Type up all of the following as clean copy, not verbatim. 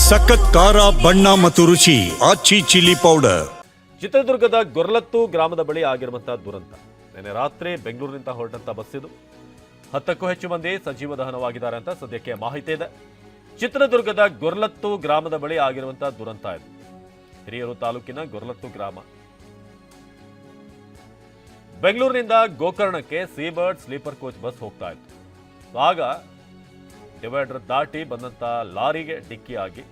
ಸಖತ್ ಖಾರ ಬಣ್ಣ ಮತ್ತು ರುಚಿ ಆಚಿ ಚಿಲ್ಲಿ ಪೌಡರ್. ಚಿತ್ರದುರ್ಗದ ಗೊರ್ಲತ್ತು ಗ್ರಾಮದ ಬಳಿ ಆಗಿರುವಂತಹ ದುರಂತ. ನಿನ್ನೆ ರಾತ್ರಿ ಬೆಂಗಳೂರಿನಿಂದ ಹೊರಟಂತ ಬಸ್ ಇದು. 10ಕ್ಕೂ ಹೆಚ್ಚು ಮಂದಿ ಸಜೀವ ದಹನವಾಗಿದ್ದಾರೆ ಅಂತ ಸದ್ಯಕ್ಕೆ ಮಾಹಿತಿ ಇದೆ. ಚಿತ್ರದುರ್ಗದ ಗೊರ್ಲತ್ತು ಗ್ರಾಮದ ಬಳಿ ಆಗಿರುವಂತಹ ದುರಂತ ಇದು. ಹಿರಿಯೂರು ತಾಲೂಕಿನ ಗೊರ್ಲತ್ತು ಗ್ರಾಮ. ಬೆಂಗಳೂರಿನಿಂದ ಗೋಕರ್ಣಕ್ಕೆ ಸೀಬರ್ಡ್ ಸ್ಲೀಪರ್ ಕೋಚ್ ಬಸ್ ಹೋಗ್ತಾ ಇತ್ತು. ಆಗ ಡಿವೈಡರ್ ದಾಟಿ ಬಂದಂತ ಲಾರಿಗೆ ಡಿಕ್ಕಿಯಾಗಿ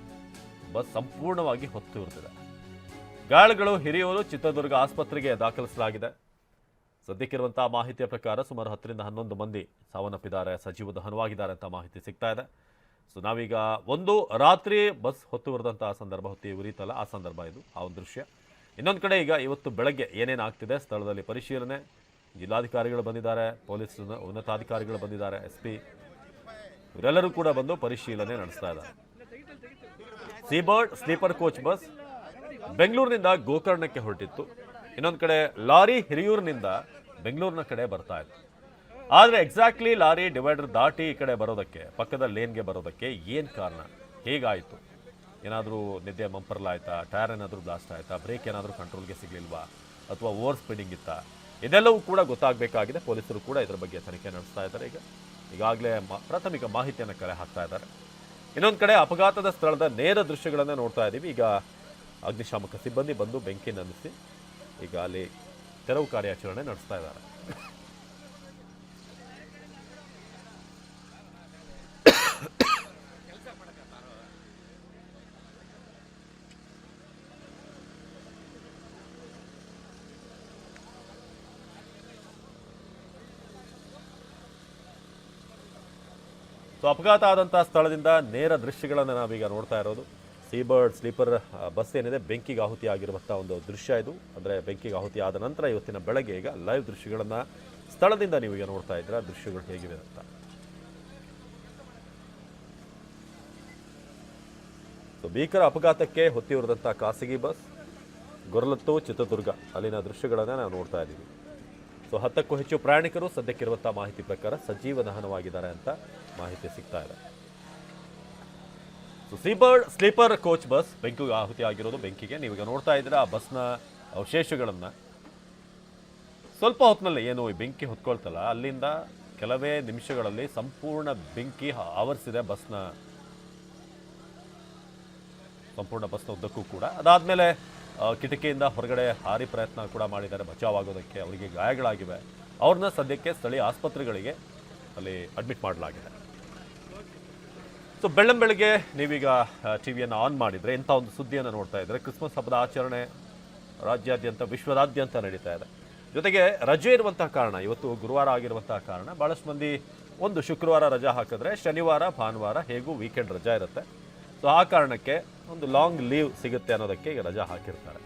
ಬಸ್ ಸಂಪೂರ್ಣವಾಗಿ ಹೊತ್ತು ಉರಿದಿದೆ. ಗಾಯಾಳುಗಳು ಹಿರಿಯೂರು ಚಿತ್ರದುರ್ಗ ಆಸ್ಪತ್ರೆಗೆ ದಾಖಲಿಸಲಾಗಿದೆ. ಸದ್ಯಕ್ಕಿರುವಂತಹ ಮಾಹಿತಿಯ ಪ್ರಕಾರ ಸುಮಾರು 10ರಿಂದ 11 ಮಂದಿ ಸಾವನ್ನಪ್ಪಿದ್ದಾರೆ, ಸಜೀವ ದಹನವಾಗಿದ್ದಾರೆ ಅಂತ ಮಾಹಿತಿ ಸಿಗ್ತಾ ಇದೆ. ಸೊ ನಾವೀಗ ಒಂದು ರಾತ್ರಿ ಬಸ್ ಹೊತ್ತು ಉರಿದಂತಹ ಸಂದರ್ಭ, ಹೊತ್ತಿ ಉರಿತಲ್ಲ ಆ ಸಂದರ್ಭ ಇದು, ಆ ಒಂದು ದೃಶ್ಯ. ಇನ್ನೊಂದು ಕಡೆ ಈಗ ಇವತ್ತು ಬೆಳಗ್ಗೆ ಏನೇನಾಗ್ತಿದೆ ಸ್ಥಳದಲ್ಲಿ ಪರಿಶೀಲನೆ. ಜಿಲ್ಲಾಧಿಕಾರಿಗಳು ಬಂದಿದ್ದಾರೆ, ಪೊಲೀಸ್ ಉನ್ನತಾಧಿಕಾರಿಗಳು ಬಂದಿದ್ದಾರೆ, SP ಇವರೆಲ್ಲರೂ ಕೂಡ ಬಂದು ಪರಿಶೀಲನೆ ನಡೆಸ್ತಾ ಇದ್ದಾರೆ. ಸೀಬರ್ಡ್ ಸ್ಲೀಪರ್ ಕೋಚ್ ಬಸ್ ಬೆಂಗಳೂರಿನಿಂದ ಗೋಕರ್ಣಕ್ಕೆ ಹೊರಟಿತ್ತು. ಇನ್ನೊಂದು ಕಡೆ ಲಾರಿ ಹಿರಿಯೂರಿನಿಂದ ಬೆಂಗಳೂರಿನ ಕಡೆ ಬರ್ತಾ ಇತ್ತು. ಆದರೆ ಎಕ್ಸಾಕ್ಟ್ಲಿ ಲಾರಿ ಡಿವೈಡರ್ ದಾಟಿ ಈ ಕಡೆ ಬರೋದಕ್ಕೆ, ಪಕ್ಕದ ಲೇನ್ಗೆ ಬರೋದಕ್ಕೆ ಏನು ಕಾರಣ, ಹೇಗಾಯಿತು? ಏನಾದರೂ ನಿದ್ದೆ ಮಂಪರ್ಲಾಯ್ತಾ, ಟೈರ್ ಏನಾದರೂ ಬ್ಲಾಸ್ಟ್ ಆಯ್ತಾ, ಬ್ರೇಕ್ ಏನಾದರೂ ಕಂಟ್ರೋಲ್ಗೆ ಸಿಗಲಿಲ್ವಾ, ಅಥವಾ ಓವರ್ ಸ್ಪೀಡಿಂಗ್ ಇತ್ತಾ? ಇದೆಲ್ಲವೂ ಕೂಡ ಗೊತ್ತಾಗಬೇಕಾಗಿದೆ. ಪೊಲೀಸರು ಕೂಡ ಇದರ ಬಗ್ಗೆ ತನಿಖೆ ನಡೆಸ್ತಾ ಇದ್ದಾರೆ. ಈಗಾಗಲೇ ಪ್ರಾಥಮಿಕ ಮಾಹಿತಿಯನ್ನು ಕಲೆ ಹಾಕ್ತಾ ಇದ್ದಾರೆ. ಇನ್ನೊಂದು ಕಡೆ ಅಪಘಾತದ ಸ್ಥಳದ ನೇರ ದೃಶ್ಯಗಳನ್ನು ನೋಡ್ತಾ ಇದ್ದೀವಿ. ಈಗ ಅಗ್ನಿಶಾಮಕ ಸಿಬ್ಬಂದಿ ಬಂದು ಬೆಂಕಿ ನಂದಿಸಿ ಈಗ ಅಲ್ಲಿ ತೆರವು ಕಾರ್ಯಾಚರಣೆ ನಡೆಸ್ತಾ ಇದ್ದಾರೆ. ಅಪಘಾತ ಆದಂತಹ ಸ್ಥಳದಿಂದ ನೇರ ದೃಶ್ಯಗಳನ್ನು ನಾವೀಗ ನೋಡ್ತಾ ಇರೋದು. ಸೀಬರ್ಡ್ ಸ್ಲೀಪರ್ ಬಸ್ ಏನಿದೆ ಬೆಂಕಿಗೆ ಆಹುತಿ ಆಗಿರುವಂತಹ ಒಂದು ದೃಶ್ಯ ಇದು. ಅಂದರೆ ಬೆಂಕಿಗೆ ಆಹುತಿ ಆದ ನಂತರ ಇವತ್ತಿನ ಬೆಳಗ್ಗೆ ಈಗ ಲೈವ್ ದೃಶ್ಯಗಳನ್ನು ಸ್ಥಳದಿಂದ ನೀವೀಗ ನೋಡ್ತಾ ಇದ್ದೀರಾ. ದೃಶ್ಯಗಳು ಹೇಗಿವೆ ಅಂತ. ಭೀಕರ ಅಪಘಾತಕ್ಕೆ ಹೊತ್ತಿ ಉರಿದಂತಹ ಖಾಸಗಿ ಬಸ್ ಗೊರ್ಲತ್ತು ಚಿತ್ರದುರ್ಗ, ಅಲ್ಲಿನ ದೃಶ್ಯಗಳನ್ನು ನಾವು ನೋಡ್ತಾ ಇದ್ದೀವಿ. 10ಕ್ಕೂ ಹೆಚ್ಚು ಪ್ರಯಾಣಿಕರು ಸದ್ಯಕ್ಕಿರುವಂತಹ ಮಾಹಿತಿ ಪ್ರಕಾರ ಸಜೀವ ದಹನವಾಗಿದ್ದಾರೆ ಅಂತ ಮಾಹಿತಿ ಸಿಗ್ತಾ ಇದೆ. ಸೀಬರ್ಡ್ ಸ್ಲೀಪರ್ ಕೋಚ್ ಬಸ್ ಬೆಂಕಿಗೆ ಆಹುತಿ ಆಗಿರೋದು. ಬೆಂಕಿಗೆ ನೀವೀಗ ನೋಡ್ತಾ ಇದ್ದೀರಾ ಆ ಬಸ್ನ ಅವಶೇಷಗಳನ್ನು. ಸ್ವಲ್ಪ ಹೊತ್ತಿನಲ್ಲಿ ಏನು ಈ ಬೆಂಕಿ ಹೊತ್ಕೊಳ್ತಲ್ಲ, ಅಲ್ಲಿಂದ ಕೆಲವೇ ನಿಮಿಷಗಳಲ್ಲಿ ಸಂಪೂರ್ಣ ಬೆಂಕಿ ಆವರಿಸಿದೆ ಸಂಪೂರ್ಣ ಬಸ್ನ ಉದ್ದಕ್ಕೂ ಕೂಡ. ಅದಾದಮೇಲೆ ಕಿಟಕಿಯಿಂದ ಹೊರಗಡೆ ಹಾರಿ ಪ್ರಯತ್ನ ಕೂಡ ಮಾಡಿದ್ದಾರೆ ಬಚಾವಾಗೋದಕ್ಕೆ. ಅವರಿಗೆ ಗಾಯಗಳಾಗಿವೆ. ಅವ್ರನ್ನ ಸದ್ಯಕ್ಕೆ ಸ್ಥಳೀಯ ಆಸ್ಪತ್ರೆಗಳಿಗೆ ಅಲ್ಲಿ ಅಡ್ಮಿಟ್ ಮಾಡಲಾಗಿದೆ. ಸೊ ಬೆಳ್ಳಂಬೆಳಗ್ಗೆ ನೀವೀಗ ಟಿವಿಯನ್ನು ಆನ್ ಮಾಡಿದರೆ ಇಂಥ ಒಂದು ಸುದ್ದಿಯನ್ನು ನೋಡ್ತಾ ಇದ್ದಾರೆ. ಕ್ರಿಸ್ಮಸ್ ಹಬ್ಬದ ಆಚರಣೆ ರಾಜ್ಯಾದ್ಯಂತ, ವಿಶ್ವದಾದ್ಯಂತ ನಡೀತಾ ಇದೆ. ಜೊತೆಗೆ ರಜೆ ಇರುವಂತಹ ಕಾರಣ, ಇವತ್ತು ಗುರುವಾರ ಆಗಿರುವಂತಹ ಕಾರಣ ಭಾಳಷ್ಟು ಮಂದಿ ಒಂದು ಶುಕ್ರವಾರ ರಜಾ ಹಾಕಿದ್ರೆ ಶನಿವಾರ ಭಾನುವಾರ ಹೇಗೂ ವೀಕೆಂಡ್ ರಜಾ ಇರುತ್ತೆ. ಸೊ ಆ ಕಾರಣಕ್ಕೆ ಒಂದು ಲಾಂಗ್ ಲೀವ್ ಸಿಗುತ್ತೆ ಅನ್ನೋದಕ್ಕೆ ಈಗ ರಜಾ ಹಾಕಿರ್ತಾರೆ.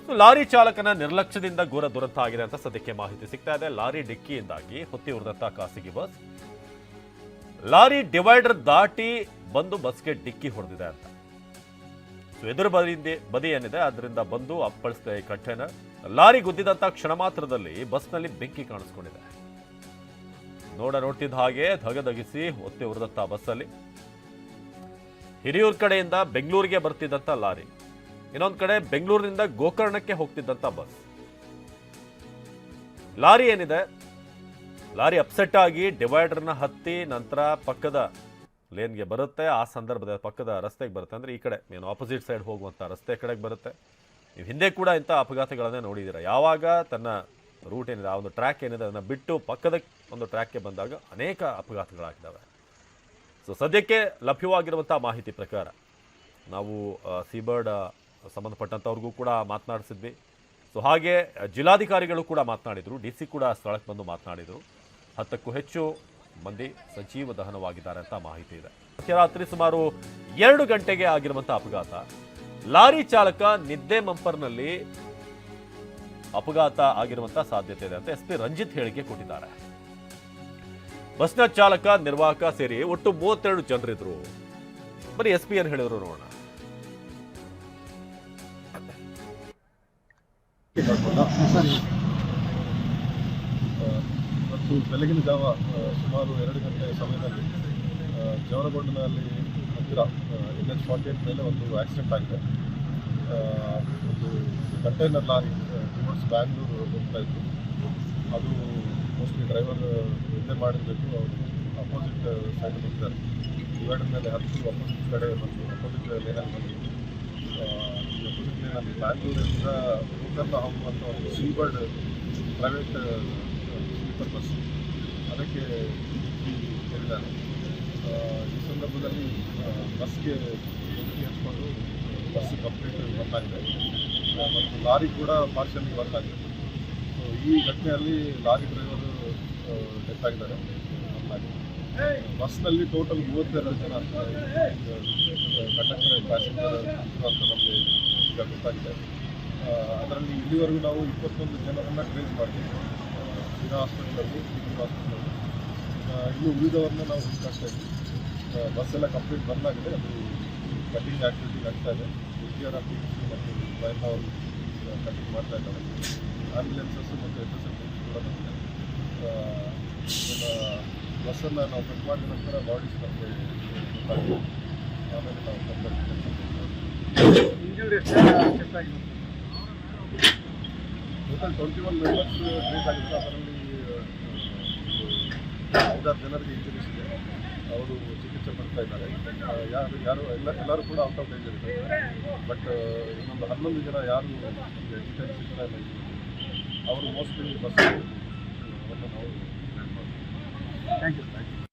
ಸೊ ಲಾರಿ ಚಾಲಕನ ನಿರ್ಲಕ್ಷ್ಯದಿಂದ ಘೋರ ದುರಂತ ಆಗಿದೆ ಅಂತ ಸದ್ಯಕ್ಕೆ ಮಾಹಿತಿ ಸಿಗ್ತಾ ಇದೆ. ಲಾರಿ ಡಿಕ್ಕಿಯಿಂದಾಗಿ ಹೊತ್ತಿ ಉರಿದಂತಹ ಖಾಸಗಿ ಬಸ್ ಲಾರಿ ಡಿವೈಡರ್ ದಾಟಿ ಬಂದು ಬಸ್ಗೆ ಡಿಕ್ಕಿ ಹೊಡೆದಿದೆ ಅಂತ. ಸೊ ಎದುರು ಬದಿ ಏನಿದೆ ಅದರಿಂದ ಬಂದು ಅಪ್ಪಳಿಸಿದ ಈ ಕಂಟೈನರ್ ಲಾರಿ ಗುದ್ದಿದಂತಹ ಕ್ಷಣ ಮಾತ್ರದಲ್ಲಿ ಬಸ್ನಲ್ಲಿ ಬೆಂಕಿ ಕಾಣಿಸ್ಕೊಂಡಿದೆ. ನೋಡ್ತಿದ್ದ ಹಾಗೆ ಧಗಧಗಿಸಿ ಹೊತ್ತಿ ಉರಿದಂತಹ ಬಸ್ಸಲ್ಲಿ ಹಿರಿಯೂರು ಕಡೆಯಿಂದ ಬೆಂಗಳೂರಿಗೆ ಬರ್ತಿದ್ದಂಥ ಲಾರಿ, ಇನ್ನೊಂದು ಕಡೆ ಬೆಂಗಳೂರಿನಿಂದ ಗೋಕರ್ಣಕ್ಕೆ ಹೋಗ್ತಿದ್ದಂಥ ಬಸ್. ಲಾರಿ ಏನಿದೆ, ಲಾರಿ ಅಪ್ಸೆಟ್ ಆಗಿ ಡಿವೈಡರ್ನ ಹತ್ತಿ ನಂತರ ಪಕ್ಕದ ಲೇನ್ಗೆ ಬರುತ್ತೆ. ಆ ಸಂದರ್ಭದ ಪಕ್ಕದ ರಸ್ತೆಗೆ ಬರುತ್ತೆ, ಅಂದರೆ ಈ ಕಡೆ ಏನು ಆಪೋಸಿಟ್ ಸೈಡ್ ಹೋಗುವಂಥ ರಸ್ತೆ ಕಡೆಗೆ ಬರುತ್ತೆ. ನೀವು ಹಿಂದೆ ಕೂಡ ಇಂಥ ಅಪಘಾತಗಳನ್ನೇ ನೋಡಿದ್ದೀರಾ. ಯಾವಾಗ ತನ್ನ ರೂಟ್ ಏನಿದೆ, ಆ ಒಂದು ಟ್ರ್ಯಾಕ್ ಏನಿದೆ ಅದನ್ನು ಬಿಟ್ಟು ಪಕ್ಕದ ಒಂದು ಟ್ರ್ಯಾಕ್ಗೆ ಬಂದಾಗ ಅನೇಕ ಅಪಘಾತಗಳಾಗಿದ್ದಾವೆ. ಸೊ ಸದ್ಯಕ್ಕೆ ಲಭ್ಯವಾಗಿರುವಂಥ ಮಾಹಿತಿ ಪ್ರಕಾರ ನಾವು ಸೀಬರ್ಡ್ ಸಂಬಂಧಪಟ್ಟಂಥವ್ರಿಗೂ ಕೂಡ ಮಾತನಾಡಿಸಿದ್ವಿ. ಸೊ ಹಾಗೆ ಜಿಲ್ಲಾಧಿಕಾರಿಗಳು ಕೂಡ ಮಾತನಾಡಿದರು, DC ಕೂಡ ಸ್ಥಳಕ್ಕೆ ಬಂದು ಮಾತನಾಡಿದರು. 10ಕ್ಕೂ ಹೆಚ್ಚು ಮಂದಿ ಸಜೀವ ದಹನವಾಗಿದ್ದಾರೆ ಅಂತ ಮಾಹಿತಿ ಇದೆ. ರಾತ್ರಿ ಸುಮಾರು 2 ಗಂಟೆಗೆ ಆಗಿರುವಂಥ ಅಪಘಾತ. ಲಾರಿ ಚಾಲಕ ನಿದ್ದೆ ಮಂಪರ್ನಲ್ಲಿ ಅಪಘಾತ ಆಗಿರುವಂಥ ಸಾಧ್ಯತೆ ಇದೆ ಅಂತ SP ರಂಜಿತ್ ಹೇಳಿಕೆ ಕೊಟ್ಟಿದ್ದಾರೆ. ಬಸ್ನ ಚಾಲಕ, ನಿರ್ವಾಹಕ ಸೇರಿ ಒಟ್ಟು 32 ಜನರಿದ್ರು. ಬರೀ SP ಏನು ಹೇಳಿದ್ರು ನೋಡೋಣ. ಬೆಳಗಿನ ಜಾವ ಸುಮಾರು 2 ಗಂಟೆ ಸಮಯದಲ್ಲಿ ಜವರಗೊಂಡನಲ್ಲಿ ಹತ್ತಿರ NH-48 ಮೇಲೆ ಒಂದು ಆಕ್ಸಿಡೆಂಟ್ ಆಗಿದೆ. ಒಂದು ಕಂಟೈನರ್ ಲಾರಿ ಟುವರ್ಡ್ಸ್ ಬ್ಯಾಂಗ್ಳೂರು ಹೋಗ್ತಾ ಇತ್ತು. ಅದು ಮೋಸ್ಟ್ಲಿ ಡ್ರೈವರ್ ನಿದ್ದೆ ಮಾಡಿರಬೇಕು. ಅವರು ಅಪೋಸಿಟ್ ಸೈಡ್ ಬಂದಿದ್ದಾರೆ. ಡಿವೈಡರ್ ಮೇಲೆ ಹತ್ತು ಅಪೋಸಿಟ್ ಕಡೆ ಬಂದು ಅಪೋಸಿಟ್ ಲೇನಲ್ಲಿ ಬಂದು ಅಪೋಸಿಟ್ ಲೇನಲ್ಲಿ ಬ್ಯಾಂಗ್ಳೂರಿಂದ ಗೋಕರ್ಣ ಹೋಗುವಂಥ ಒಂದು ಸೀಬರ್ಡ್ ಪ್ರೈವೇಟ್ ಸ್ಲೀಪರ್ ಬಸ್ ಅದಕ್ಕೆ ಹೇಳಿದ್ದಾರೆ. ಈ ಸಂದರ್ಭದಲ್ಲಿ ಬಸ್ಗೆ ಬೆಂಕಿ ಹಚ್ಕೊಂಡು ಬಸ್ ಕಂಪ್ಲೀಟ್ ವರ್ಕ್ ಆಗಿದೆ ಮತ್ತು ಲಾರಿ ಕೂಡ ಪಾರ್ಷಲಿ ವರ್ಕ್ ಆಗಿದೆ. ಸೊ ಈ ಘಟನೆಯಲ್ಲಿ ಲಾರಿ ಡ್ರೈವರು ಡೆತ್ ಆಗಿದ್ದಾರೆ. ಬಸ್ನಲ್ಲಿ ಟೋಟಲ್ 32 ಜನ ಕಂಡಕ್ಟರ್ ಪ್ಯಾಸೆಂಜರ್ ಅಂತ ನಮಗೆ ಈಗ ಗೊತ್ತಾಗಿದೆ. ಅದರಲ್ಲಿ ಇಲ್ಲಿವರೆಗೂ ನಾವು 21 ಜನರನ್ನು ಟ್ರೇಸ್ ಮಾಡಿದ್ದೀವಿ ಶಿರಾ ಹಾಸ್ಪಿಟಲಲ್ಲಿ, ಹಾಸ್ಪಿಟಲಲ್ಲಿ. ಇನ್ನು ಉಳಿದವ್ರನ್ನ ನಾವು ಹುಡುಕಾಗ್ತಾ ಇದ್ದೀವಿ. ಬಸ್ ಎಲ್ಲ ಕಂಪ್ಲೀಟ್ ಬಂದ್ ಆಗಿದೆ. ಅದು ಕಟಿಂಗ್ ಆ್ಯಕ್ಟಿವಿಟಿ ನಡೀತಾ ಇದೆ. DRF ಮತ್ತು ಪ್ರಯತ್ನ ಅವರು ಕಟಿಂಗ್ ಮಾಡ್ತಾ ಇದ್ದಾರೆ. ಆ್ಯಂಬುಲೆನ್ಸಸ್ಸು ಮತ್ತು SSF ಕೂಡ ಬಂದಿದೆ. ಬಸ್ಸನ್ನು ನಾವು ಕಟ್ ಮಾಡಿದ ನಂತರ ಬಾಡೀಸ್ ನಮಗೆ ಗೊತ್ತಾಗಿದೆ. ಆಮೇಲೆ ನಾವು ಟೋಟಲ್ 21 ಮೆಂಬರ್ಸ್ ಟ್ರೇಸ್ ಆಗಿದ್ದಾರೆ. ಅದರಲ್ಲಿ 5-6 ಜನರಿಗೆ ಇಂಜುರೀಸ್ ಇದೆ. ಅವರು ಚಿಕಿತ್ಸೆ ಪಡ್ತಾ ಇದ್ದಾರೆ. ಎಲ್ಲರೂ ಕೂಡ ಔಟ್ ಆಫ್ ಡೇಂಜರ್ ಇದ್ದಾರೆ. ಬಟ್ ಇನ್ನೊಂದು 11 ಜನ ಯಾರು ಡಿಟೈಲ್ಸ್ ಇದ್ದಾರೆ ಅವರು ಮೋಸ್ಟ್ಲಿ ಬಸ್ ನಾವು ಥ್ಯಾಂಕ್ ಯು.